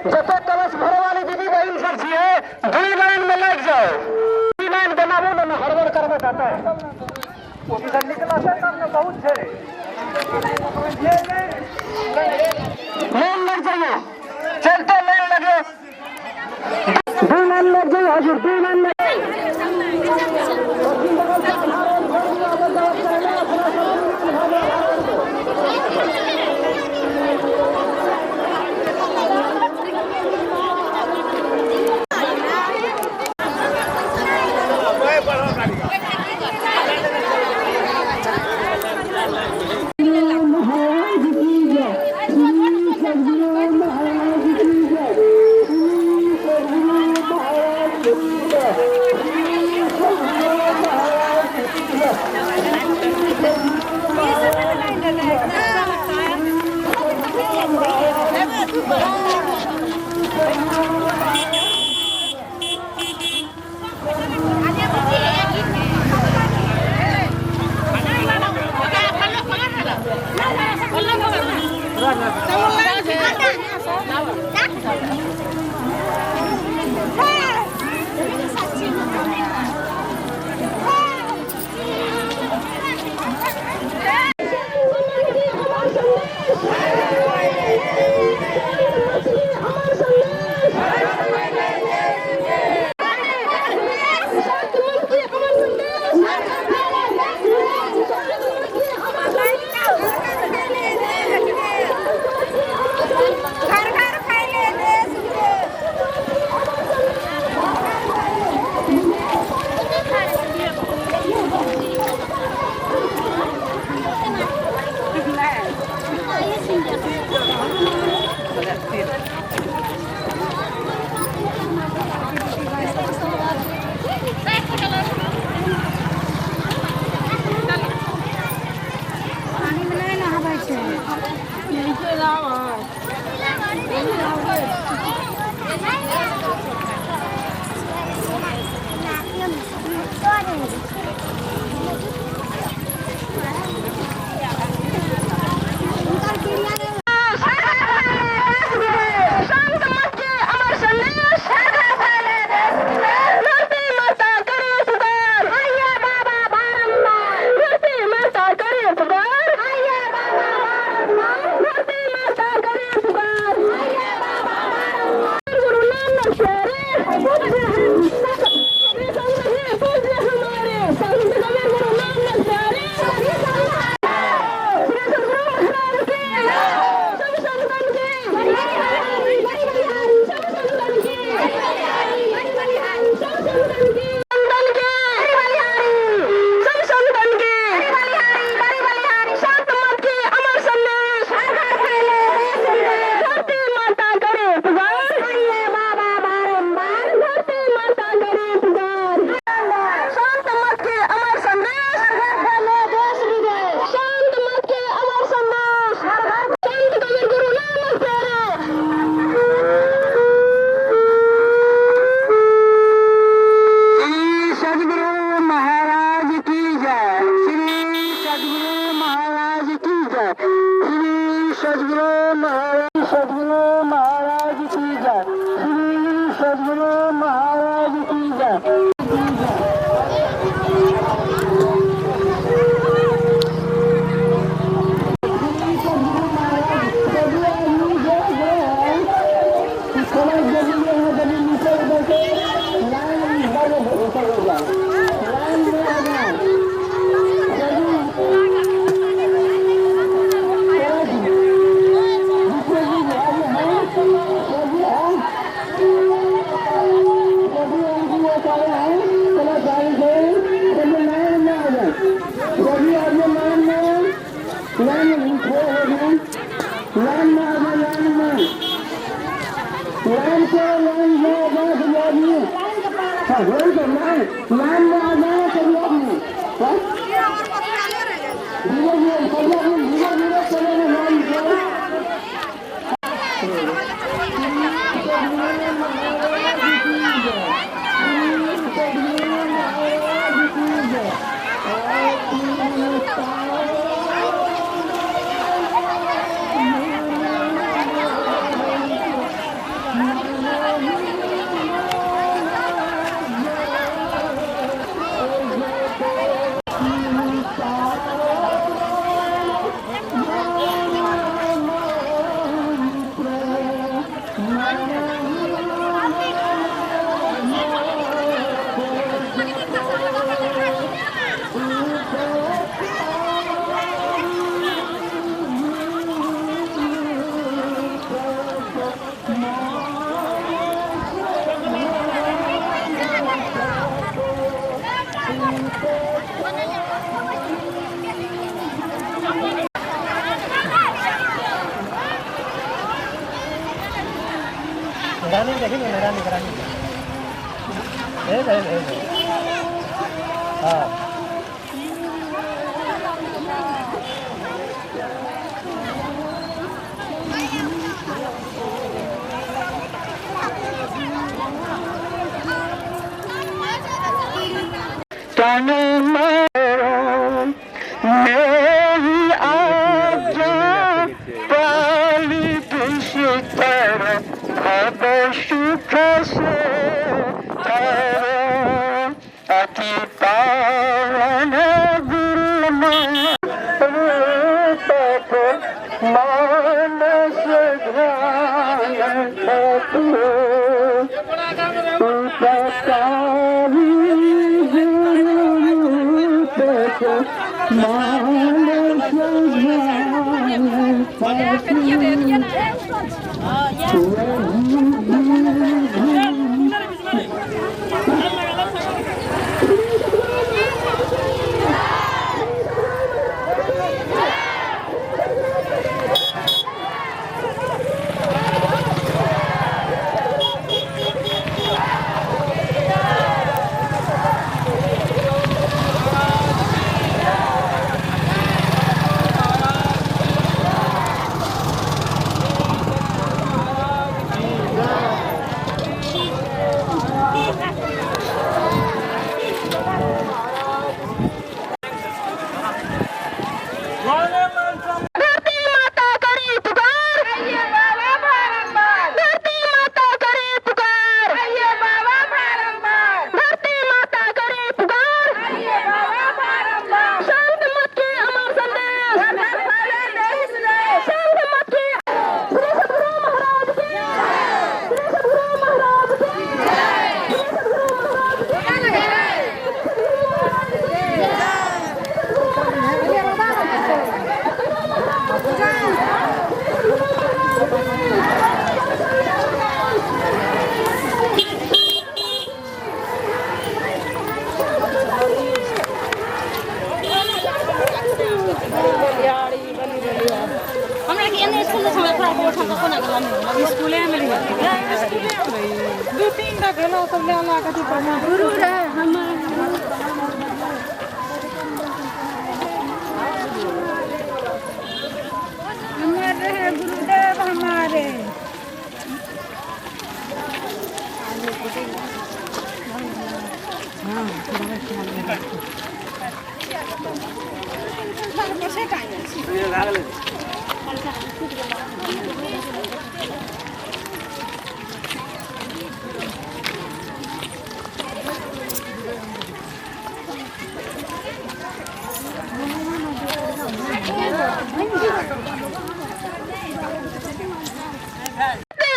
जैसे कलश भरे वाली दीदी बहन सब छिए दुई लाइन में लग जाओ, दुई लाइन बनाबो ना हड़बड़ करबे जाता है वो भी निकला से तब ने बहुत छे लाइन लग जाइए, चलते लाइन लगे, दुई लाइन लग जाइए हजूर, दुई लाइन लग Yes,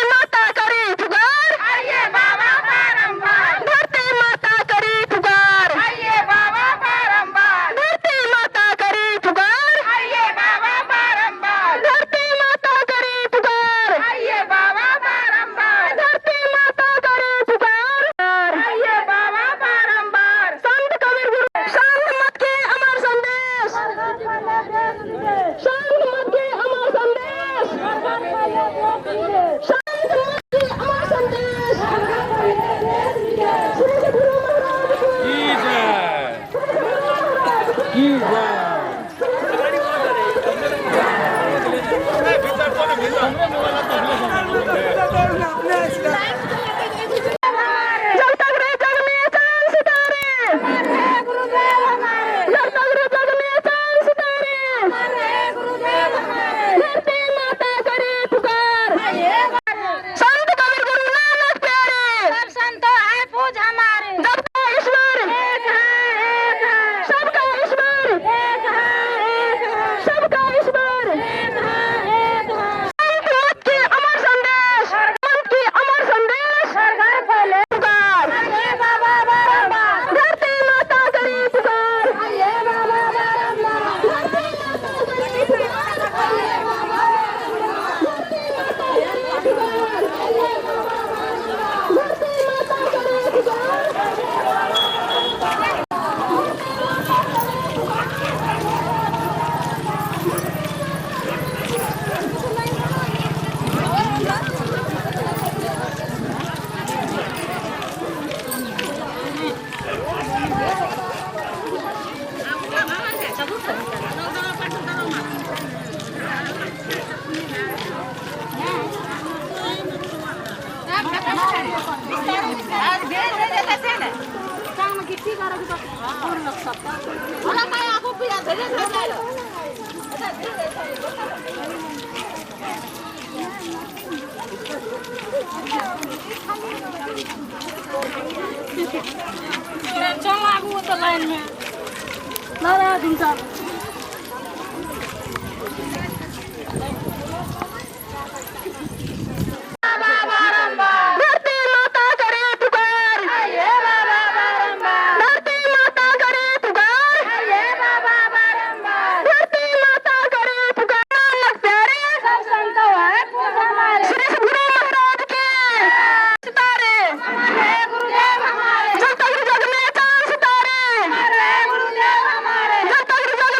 माता करे जब तक रे जग में चांद सितारे, गुरुदेव हमारे, जब तक रे जग में चांद सितारे, धरती माता करे पुकार, संत कबीर गुरु नानक प्यारे, सब संतों है पूज हमारे, सबका ईश्वर एक है, सबका ईश्वर एक है, सबका ईश्वर एक है। संत मत के अमर संदेश, संत के अमर संदेश, हर घर फैले पुकार, बाबा बारंबार, धरती माता करी पुकार, बाबा बारंबार, धरती माता करी पुकार, चल आगू तो लाइन में ना रहा दिन साहब। धरती माता करे पुकार, बाबा बारंबार, धरती माता करे पुकार, बाबा बारंबार, धरती माता करे पुकार। नानक प्यारे, सब संतों है पूज हमारे, श्री गुरु महाराज के सितारे, गुरुदेव हमारे, जब तक जग में चांद सितारे, गुरुदेव हमारे, जब तक जग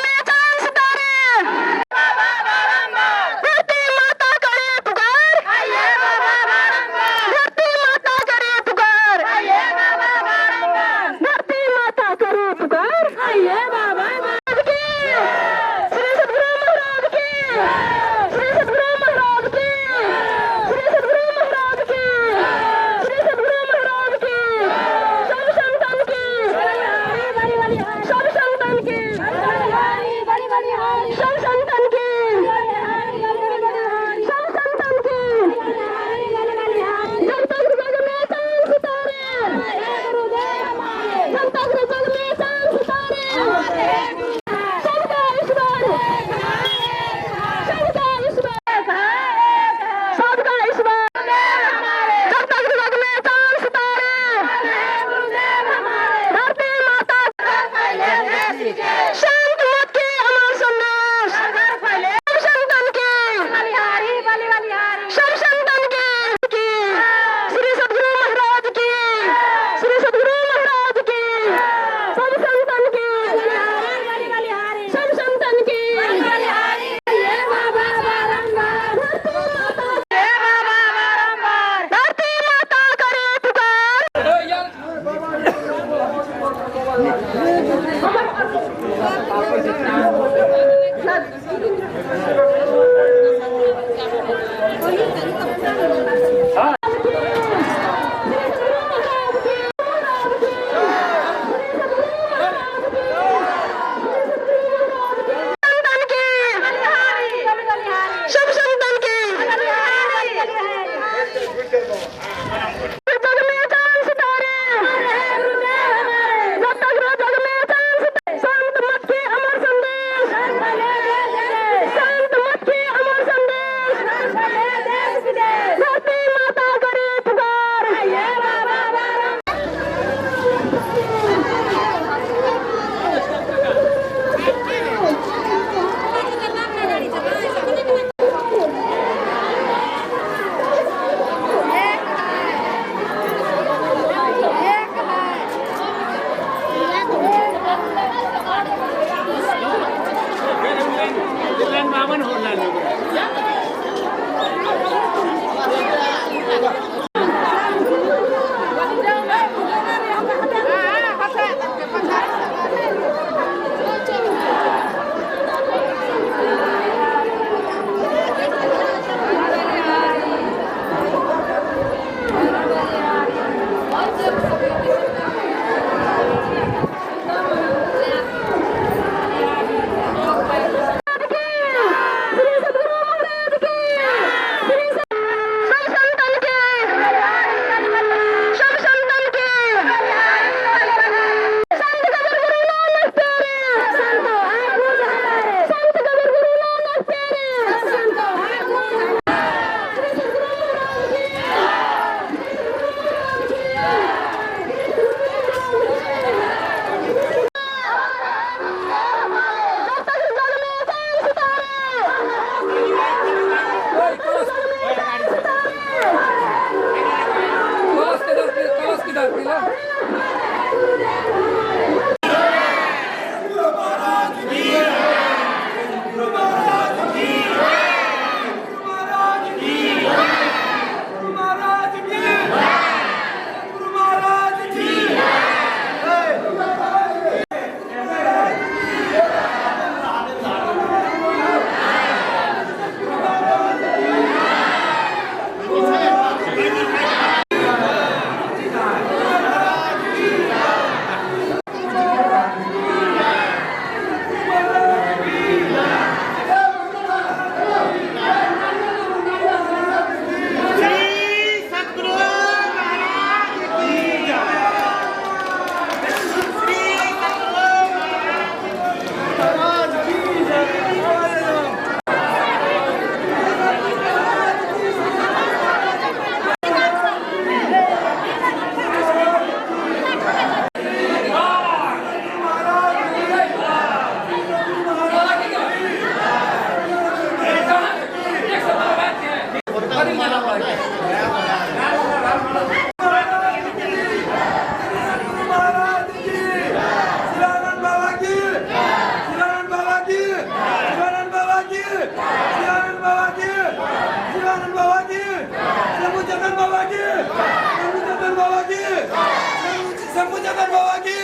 शंभुचंद्र बाबा की,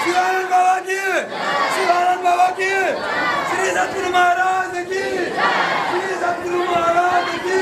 शिवानंद बाबा की, शिवानंद बाबा की, श्री सतगुरु महाराज की, श्री सतगुरु महाराज की।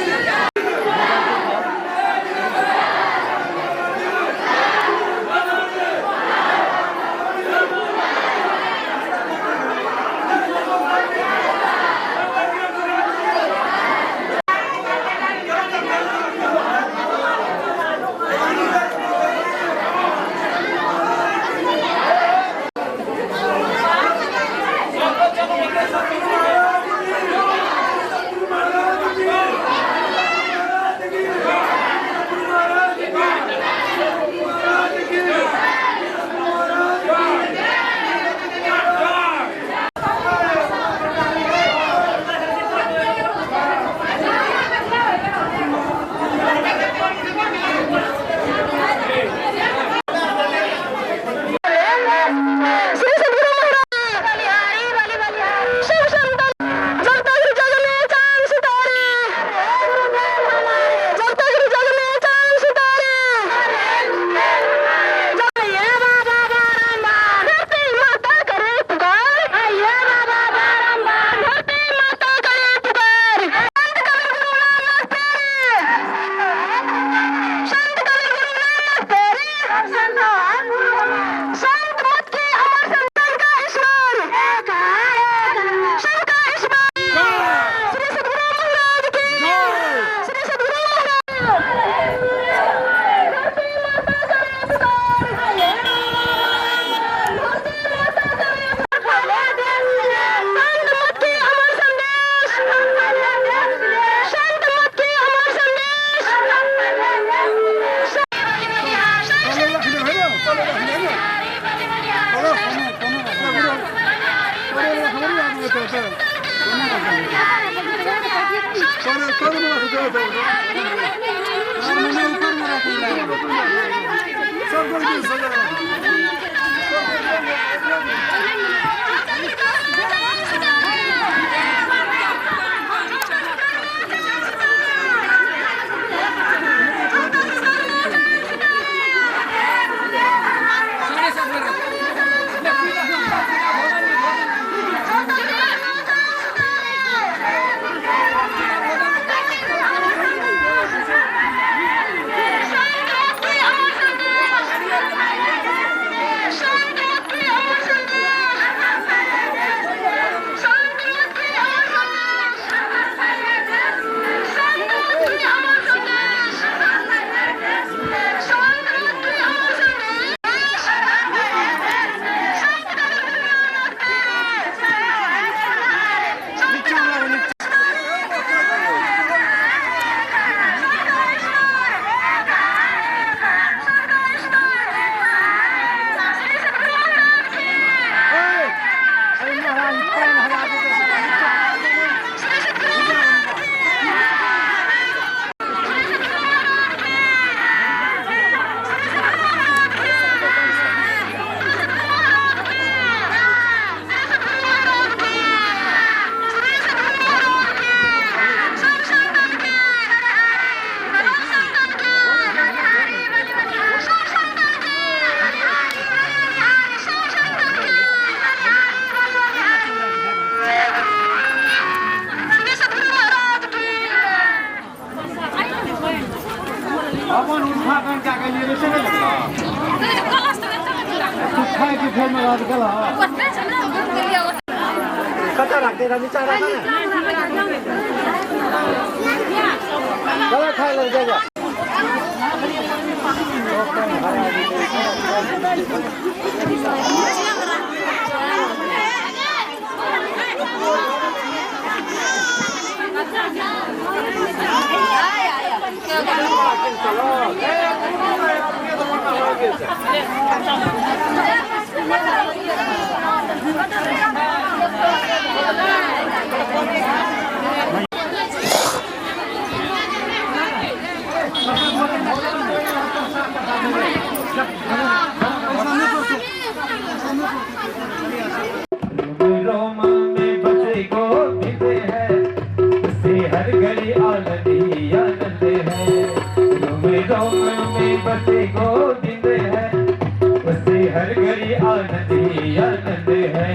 हर घड़ी आनंद ही आनंद है।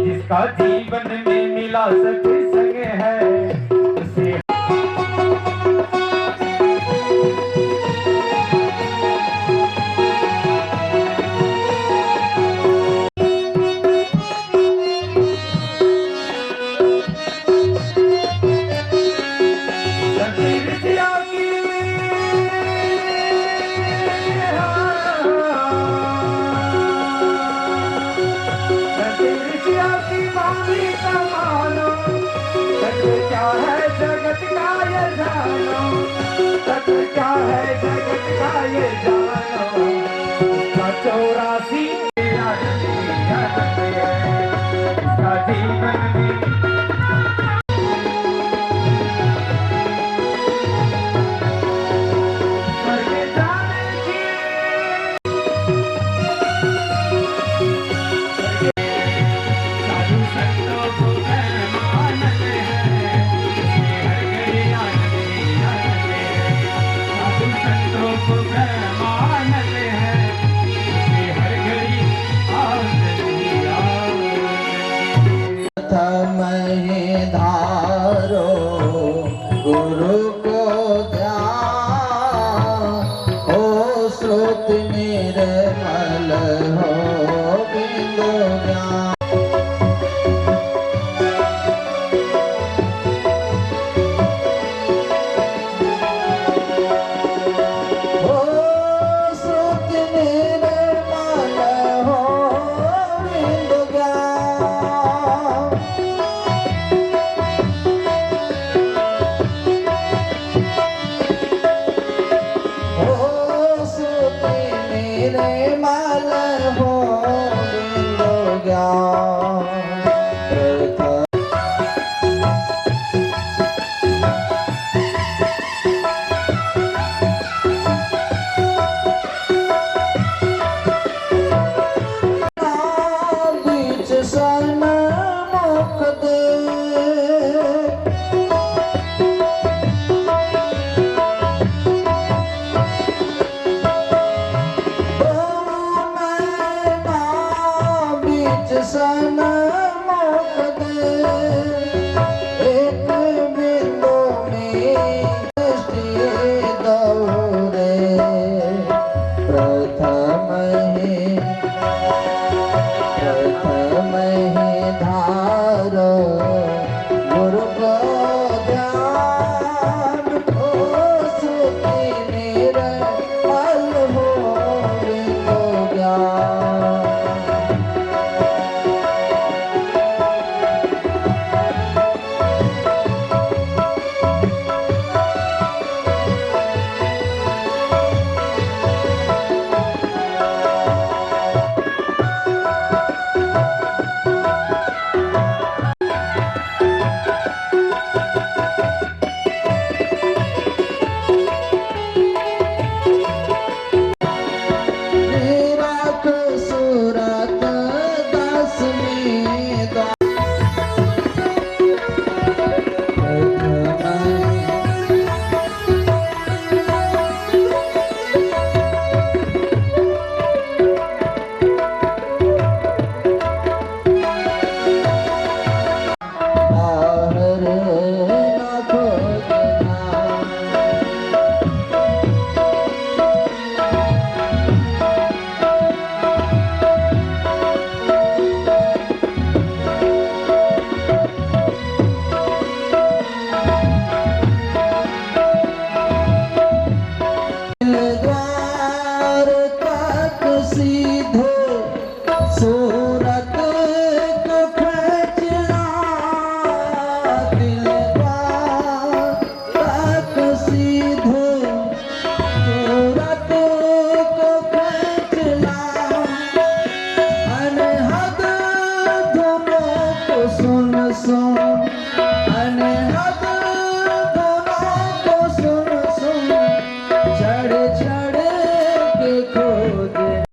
जिसका जीवन में मिला सत्संग है उसे धारो गुरु